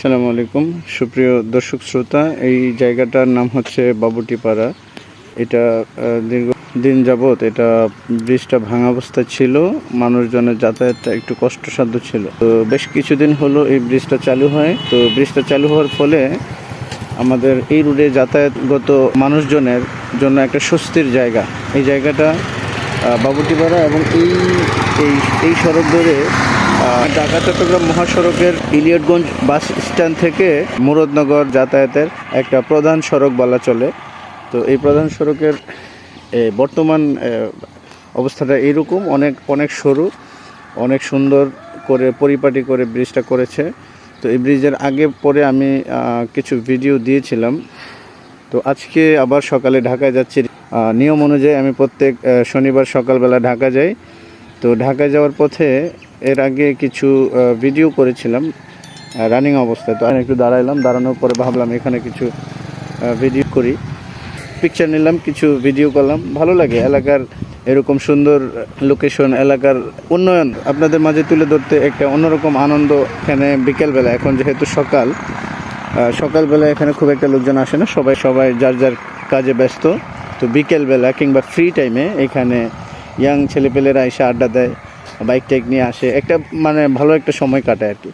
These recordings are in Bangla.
আসসালামু আলাইকুম সুপ্রিয় দর্শক শ্রোতা, এই জায়গাটার নাম হচ্ছে বাবুটিপাড়া। এটা দীর্ঘদিন যাবৎ এটা ব্রিজটা ভাঙা অবস্থায় ছিল, মানুষজনের যাতায়াতটা একটু কষ্টসাধ্য ছিল। তো বেশ কিছুদিন হলো এই ব্রিজটা চালু হয়। তো ব্রিজটা চালু হওয়ার ফলে আমাদের এই রোডে যাতায়াতগত মানুষজনের জন্য একটা স্বস্তির জায়গা। এই জায়গাটা বাবুটিপাড়া এবং এই সড়ক ধরে ঢাকা চট্টগ্রাম মহাসড়কের ইলিয়টগঞ্জ বাস স্ট্যান্ড থেকে মুরাদনগর যাতায়াতের একটা প্রধান সড়ক বলা চলে। তো এই প্রধান সড়কের বর্তমান অবস্থাটা এরকম, অনেক সরু, অনেক সুন্দর করে পরিপাটি করে ব্রিজটা করেছে। তো এই ব্রিজের আগে পরে আমি কিছু ভিডিও দিয়েছিলাম। তো আজকে আবার সকালে ঢাকায় যাচ্ছি। নিয়ম অনুযায়ী আমি প্রত্যেক শনিবার সকালবেলা ঢাকা যাই। তো ঢাকায় যাওয়ার পথে এর আগে কিছু ভিডিও করেছিলাম রানিং অবস্থায়। তো আমি একটু দাঁড়ানোর পরে ভাবলাম এখানে কিছু ভিডিও করি, পিকচার নিলাম, কিছু ভিডিও করলাম। ভালো লাগে এলাকার এরকম সুন্দর লোকেশন, এলাকার উন্নয়ন আপনাদের মাঝে তুলে ধরতে একটা অন্যরকম আনন্দ। এখানে বিকেলবেলা, এখন যেহেতু সকালবেলা এখানে খুব একটা লোকজন আসে না, সবাই যার যার কাজে ব্যস্ত। তো বিকেলবেলা কিংবা ফ্রি টাইমে এখানে ইয়াং ছেলেপেলেরা এসে আড্ডা দেয়, বাইক টাইক নিয়ে আসে, একটা ভালো একটা সময় কাটায় আর কি।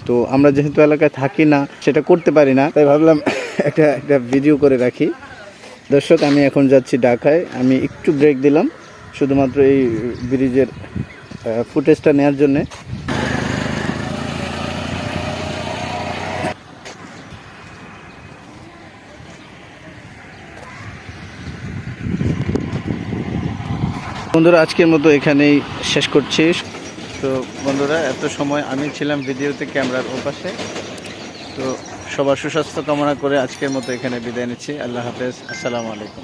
তো আমরা যেহেতু এলাকায় থাকি না, সেটা করতে পারি না, তাই ভাবলাম একটা ভিডিও করে রাখি। দর্শক, আমি এখন যাচ্ছি ঢাকায়। আমি একটু ব্রেক দিলাম শুধুমাত্র এই ব্রিজের ফুটেজটা নেওয়ার জন্যে। বন্ধুরা, আজকের মতো এখানেই শেষ করছি। তো বন্ধুরা, এত সময় আমি ছিলাম ভিডিওতে ক্যামেরার ওপাশে। তো সবার সুস্বাস্থ্য কামনা করে আজকের মতো এখানে বিদায় নিচ্ছি। আল্লাহ হাফেজ, আসসালামু আলাইকুম।